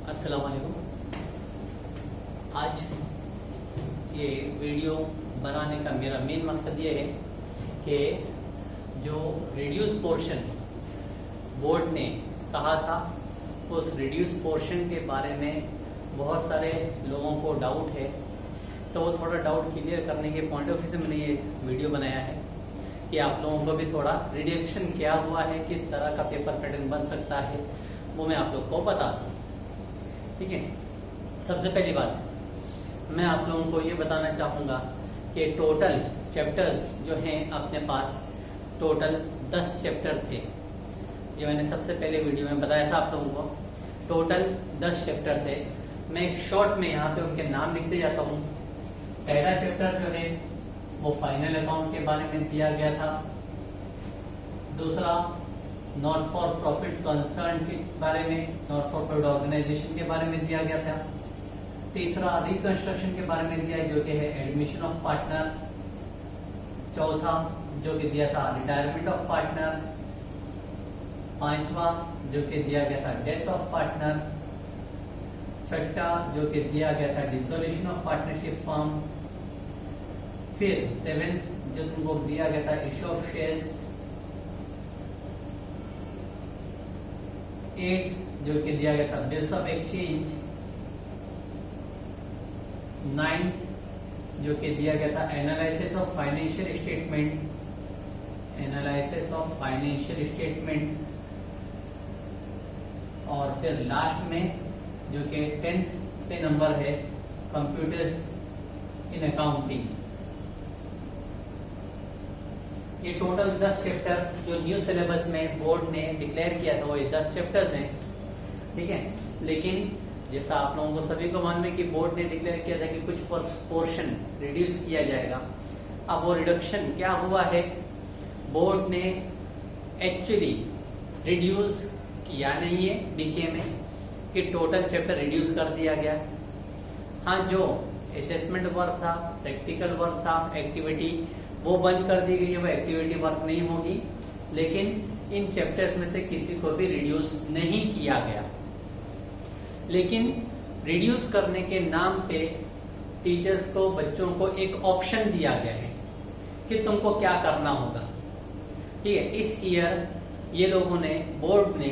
अस्सलाम वालेकुम। आज ये वीडियो बनाने का मेरा मेन मकसद ये है कि जो रिड्यूस पोर्शन बोर्ड ने कहा था उस रिड्यूस पोर्शन के बारे में बहुत सारे लोगों को डाउट है, तो वो थोड़ा डाउट क्लियर करने के पॉइंट ऑफ व्यू से मैंने ये वीडियो बनाया है कि आप लोगों को भी थोड़ा रिडक्शन क्या हुआ है, किस तरह का पेपर पैटर्न बन सकता है, वो मैं आप लोग को बता दूं। ठीक है, सबसे पहली बात मैं आप लोगों को ये बताना चाहूंगा कि टोटल चैप्टर्स जो हैं अपने पास टोटल 10 चैप्टर थे। जो मैंने सबसे पहले वीडियो में बताया था आप लोगों को, टोटल 10 चैप्टर थे। मैं एक शॉर्ट में यहाँ पे उनके नाम लिखते जाता हूँ। पहला चैप्टर जो है वो फाइनल अकाउंट के बारे में दिया गया था। दूसरा नॉट फॉर प्रॉफिट कंसर्न के बारे में, नॉट फॉर प्रॉफिट ऑर्गेनाइजेशन के बारे में दिया गया था। तीसरा रिकंस्ट्रक्शन के बारे में दिया जो कि है एडमिशन ऑफ पार्टनर। चौथा जो कि दिया था रिटायरमेंट ऑफ पार्टनर। पांचवा जो कि दिया गया था डेथ ऑफ पार्टनर। छठा जो कि दिया गया था डिसोल्यूशन ऑफ पार्टनरशिप फर्म। फिर 7th जो तुमको दिया गया था इश्यू ऑफ शेयर्स। 8 जो कि दिया गया था बिल्स ऑफ एक्सचेंज। 9th जो कि दिया गया था analysis of financial statement. Analysis of financial statement. और फिर लास्ट में जो कि 10th पे नंबर है कंप्यूटर्स इन अकाउंटिंग। ये टोटल 10 चैप्टर जो न्यू सिलेबस में बोर्ड ने डिक्लेयर किया था वो ये 10 चैप्टर्स हैं। ठीक है, लेकिन जैसा आप लोगों को सभी को मालूम है कि बोर्ड ने डिक्लेयर किया था कि कुछ पोर्शन रिड्यूस किया जाएगा। अब वो रिडक्शन क्या हुआ है, बोर्ड ने एक्चुअली रिड्यूस किया नहीं है बीके में कि टोटल चैप्टर रिड्यूस कर दिया गया। हाँ, जो असेसमेंट वर्क था, प्रैक्टिकल वर्क था, एक्टिविटी वो बंद कर दी गई है, वो एक्टिविटी वर्क नहीं होगी। लेकिन इन चैप्टर्स में से किसी को भी रिड्यूस नहीं किया गया। लेकिन रिड्यूस करने के नाम पे टीचर्स को, बच्चों को एक ऑप्शन दिया गया है कि तुमको क्या करना होगा। ठीक है, इस ईयर ये लोगों ने, बोर्ड ने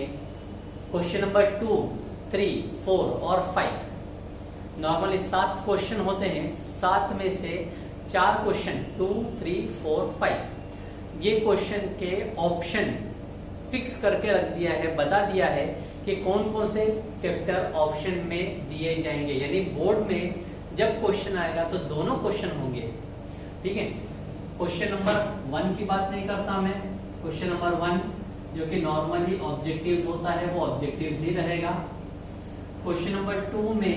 क्वेश्चन नंबर 2, 3, 4 और 5 नॉर्मली 7 क्वेश्चन होते हैं। 7 में से 4 क्वेश्चन 2, 3, 4, 5 ये क्वेश्चन के ऑप्शन फिक्स करके रख दिया है, बता दिया है कि कौन कौन से चैप्टर ऑप्शन में दिए जाएंगे। यानी बोर्ड में जब क्वेश्चन आएगा तो दोनों क्वेश्चन होंगे। ठीक है, क्वेश्चन नंबर 1 की बात नहीं करता मैं। क्वेश्चन नंबर 1 जो कि नॉर्मली ऑब्जेक्टिव्स होता है वो ऑब्जेक्टिव्स ही रहेगा। क्वेश्चन नंबर 2 में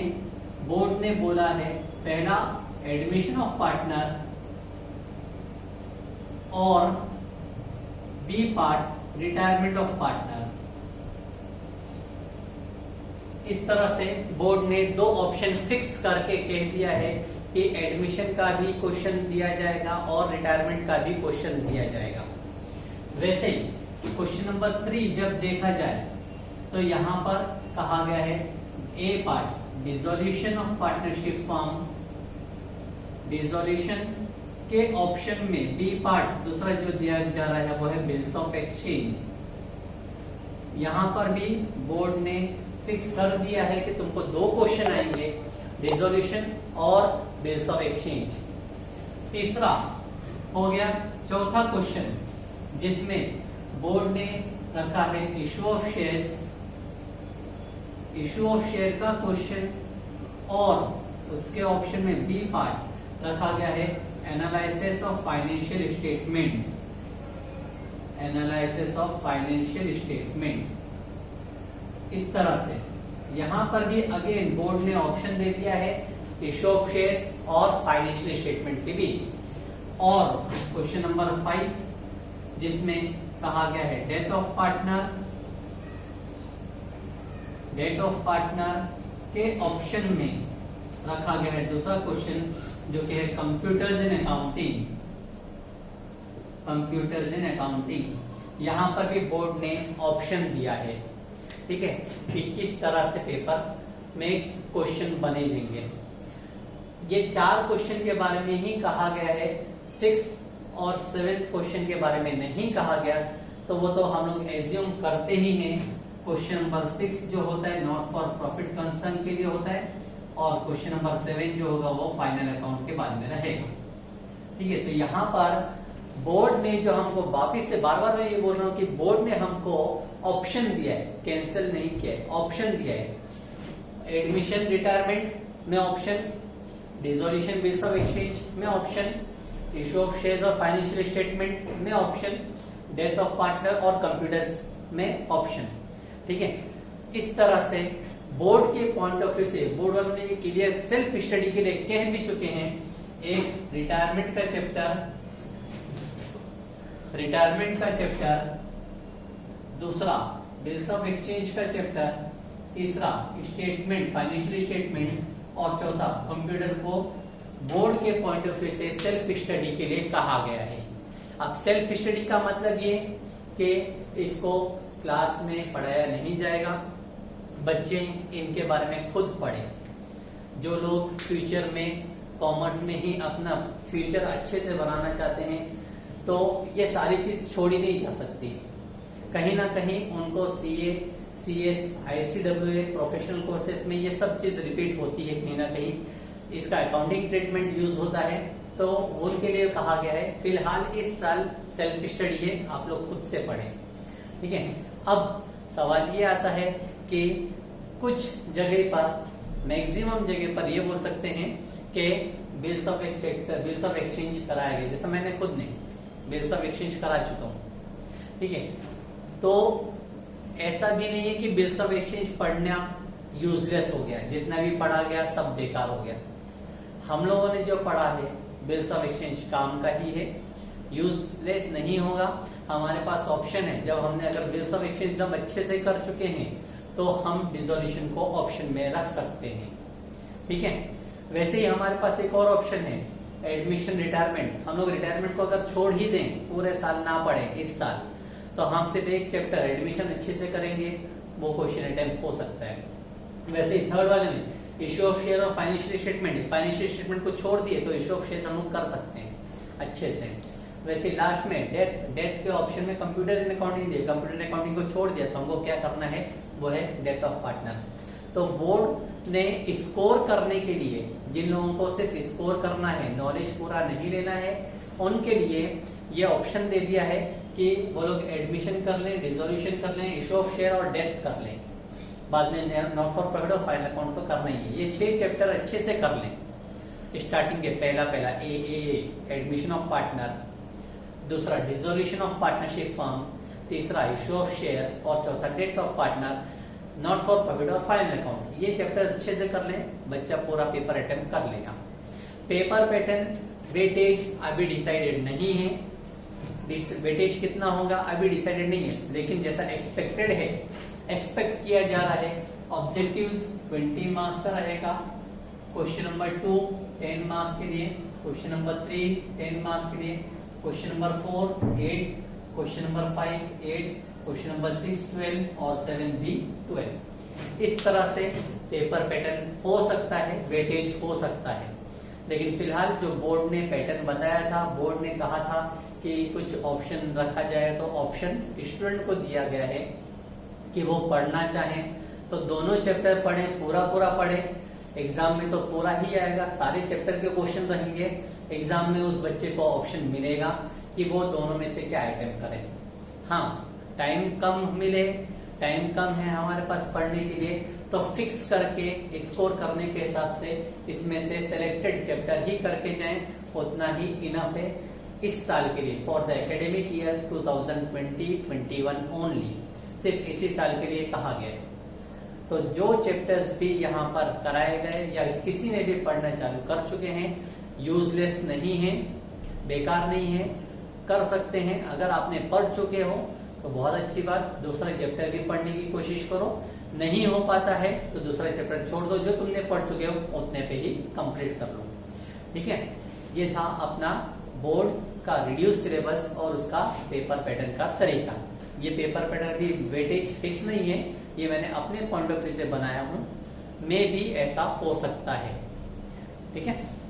बोर्ड ने बोला है पहला एडमिशन ऑफ पार्टनर और B part retirement of partner. इस तरह से बोर्ड ने 2 ऑप्शन फिक्स करके कह दिया है कि एडमिशन का भी क्वेश्चन दिया जाएगा और रिटायरमेंट का भी क्वेश्चन दिया जाएगा। वैसे ही क्वेश्चन नंबर 3 जब देखा जाए तो यहां पर कहा गया है A part dissolution of partnership firm. Dissolution के ऑप्शन में बी पार्ट दूसरा जो दिया जा रहा है वो है बिल्स ऑफ एक्सचेंज। यहां पर भी बोर्ड ने फिक्स कर दिया है कि तुमको 2 क्वेश्चन आएंगे, डिसोल्यूशन और बिल्स ऑफ एक्सचेंज। तीसरा हो गया चौथा क्वेश्चन जिसमें बोर्ड ने रखा है issue of shares. Issue of share का क्वेश्चन और उसके ऑप्शन में बी पार्ट रखा गया है analysis of financial statement. Analysis of financial statement. इस तरह से यहां पर भी अगेन बोर्ड ने ऑप्शन दे दिया है इशू ऑफ शेयर्स और फाइनेंशियल स्टेटमेंट के बीच। और क्वेश्चन नंबर 5 जिसमें कहा गया है death of partner. Death of partner के ऑप्शन में रखा गया है दूसरा क्वेश्चन जो कि है computers in accounting. Computers in accounting यहां पर भी बोर्ड ने ऑप्शन दिया है। ठीक है, कि किस तरह से पेपर में क्वेश्चन बने जाएंगे। ये 4 क्वेश्चन के बारे में ही कहा गया है, 6 और 7 क्वेश्चन के बारे में नहीं कहा गया, तो वो तो हम लोग एज्यूम करते ही हैं। क्वेश्चन नंबर 6 जो होता है नॉट फॉर प्रॉफिट कंसर्न के लिए होता है, और क्वेश्चन नंबर 7 जो होगा वो फाइनल अकाउंट के बारे में रहेगा। ठीक है, तो यहाँ पर बोर्ड ने जो हमको, वापिस से बार बार मैं ये बोल रहा हूँ कि बोर्ड ने हमको ऑप्शन दिया है, कैंसिल नहीं किया है, ऑप्शन दिया है। एडमिशन रिटायरमेंट में option, dissolution bills of exchange में ऑप्शन, इश्यू ऑफ शेयर्स और फाइनेंशियल स्टेटमेंट में ऑप्शन, डेथ ऑफ पार्टनर और कंप्यूटर्स में ऑप्शन। ठीक है, इस तरह से बोर्ड के पॉइंट ऑफ व्यू से बोर्ड वालों ने ये क्लियर सेल्फ स्टडी के लिए कह भी चुके हैं। एक रिटायरमेंट का चैप्टर, दूसरा बिल्स ऑफ एक्सचेंज का चैप्टर, तीसरा स्टेटमेंट, फाइनेंशियल स्टेटमेंट, और चौथा कंप्यूटर को बोर्ड के पॉइंट ऑफ व्यू से सेल्फ स्टडी के लिए कहा गया है। अब सेल्फ स्टडी का मतलब ये कि इसको क्लास में पढ़ाया नहीं जाएगा, बच्चे इनके बारे में खुद पढ़े। जो लोग फ्यूचर में कॉमर्स में ही अपना फ्यूचर अच्छे से बनाना चाहते हैं, तो ये सारी चीज छोड़ी नहीं जा सकती। कहीं ना कहीं उनको CA, CS, ICWA professional courses में ये सब चीज रिपीट होती है, कहीं ना कहीं इसका अकाउंटिंग ट्रीटमेंट यूज होता है, तो उनके लिए कहा गया है फिलहाल इस साल सेल्फ स्टडी है, आप लोग खुद से पढ़ें। ठीक है, अब सवाल ये आता है कि कुछ जगह पर, मैक्सिमम जगह पर ये बोल सकते हैं कि बिल्स ऑफ एक्सचेंज कराया गया, जैसा मैंने खुद ने बिल्स ऑफ एक्सचेंज करा चुका हूं। ठीक है, तो ऐसा भी नहीं है कि बिल्स ऑफ एक्सचेंज पढ़ना यूजलेस हो गया, जितना भी पढ़ा गया सब बेकार हो गया। हम लोगों ने जो पढ़ा है बिल्स ऑफ एक्सचेंज काम का ही है, यूजलेस नहीं होगा। हमारे पास ऑप्शन है, जब हमने अगर बिल्स ऑफ एक्सचेंज एकदम अच्छे से कर चुके हैं तो हम डिसोल्यूशन को ऑप्शन में रख सकते हैं। ठीक है, वैसे ही हमारे पास एक और ऑप्शन है एडमिशन रिटायरमेंट। हम लोग रिटायरमेंट को अगर छोड़ ही दें, पूरे साल ना पढ़े इस साल, तो हम सिर्फ एक चैप्टर एडमिशन अच्छे से करेंगे, वो क्वेश्चन अटेम्प्ट हो सकता है। वैसे ही थर्ड वाले में इश्यू ऑफ शेयर और फाइनेंशियल स्टेटमेंट को छोड़ दिए तो इश्यू ऑफ शेयर हम लोग कर सकते हैं अच्छे से। वैसे लास्ट में डेथ के ऑप्शन में कंप्यूटर इन अकाउंटिंग दिए, कंप्यूटर अकाउंटिंग को छोड़ दिया तो हमको क्या करना है, वो है डेथ ऑफ पार्टनर। तो बोर्ड ने स्कोर करने के लिए, जिन लोगों को सिर्फ स्कोर करना है, नॉलेज पूरा नहीं लेना है, उनके लिए ये ऑप्शन दे दिया है कि वो लोग एडमिशन कर लें, डिसोल्यूशन कर लें, इश्यू ऑफ शेयर और डेथ कर लें। बाद में नॉट फॉर प्रॉफिट और फाइनल अकाउंट तो करना ही है। ये 6 चैप्टर अच्छे से कर लें। स्टार्टिंग के पहला एडमिशन ऑफ पार्टनर, दूसरा डिसोल्यूशन ऑफ पार्टनरशिप फर्म, तीसरा इश्यू ऑफ शेयर और चौथा death of partner, not for profit और फाइनल अकाउंट। ये चैप्टर अच्छे से कर लें, बच्चा पूरा पेपर अटेम्प्ट कर लेगा। पेपर पैटर्न, वेटेज अभी डिसाइडेड नहीं है, वेटेज कितना होगा अभी डिसाइडेड नहीं है, लेकिन जैसा एक्सपेक्टेड है, एक्सपेक्ट किया जा रहा है, ऑब्जेक्टिव्स 20 मार्क्स का रहेगा। क्वेश्चन नंबर 2 10 मार्क्स के लिए, क्वेश्चन नंबर 3 10 मार्क्स के लिए, question number 4 8, question number 5 8, question number 6 12 और 7 भी 12। इस तरह से पेपर पैटर्न हो सकता है, वेटेज हो सकता है। लेकिन फिलहाल जो बोर्ड ने पैटर्न बताया था, बोर्ड ने कहा था कि कुछ ऑप्शन रखा जाए, तो ऑप्शन स्टूडेंट को दिया गया है कि वो पढ़ना चाहें तो दोनों चैप्टर पढ़ें, पूरा पढ़ें। एग्जाम में तो पूरा ही आएगा, सारे चैप्टर के क्वेश्चन रहेंगे। एग्जाम में उस बच्चे को ऑप्शन मिलेगा कि वो दोनों में से क्या अटेम्प्ट करे। हाँ, टाइम कम मिले, टाइम कम है हमारे पास पढ़ने के लिए, तो फिक्स करके स्कोर करने के हिसाब से इसमें से सिलेक्टेड चैप्टर ही करके जाएं, उतना ही इनफ है इस साल के लिए, for the academic year 2020-21 only. सिर्फ इसी साल के लिए कहा गया है। तो जो चैप्टर्स भी यहाँ पर कराए गए या किसी ने भी पढ़ना चालू कर चुके हैं, यूजलेस नहीं है, बेकार नहीं है, कर सकते हैं। अगर आपने पढ़ चुके हो तो बहुत अच्छी बात, दूसरा चैप्टर भी पढ़ने की कोशिश करो। नहीं हो पाता है तो दूसरा चैप्टर छोड़ दो, जो तुमने पढ़ चुके हो उतने पे ही कंप्लीट कर लो। ठीक है, ये था अपना बोर्ड का रिड्यूस सिलेबस और उसका पेपर पैटर्न का तरीका। ये पेपर पैटर्न की वेटेज फिक्स नहीं है, ये मैंने अपने पॉइंट ऑफ व्यू से बनाया हूँ। में भी ऐसा हो सकता है। ठीक है।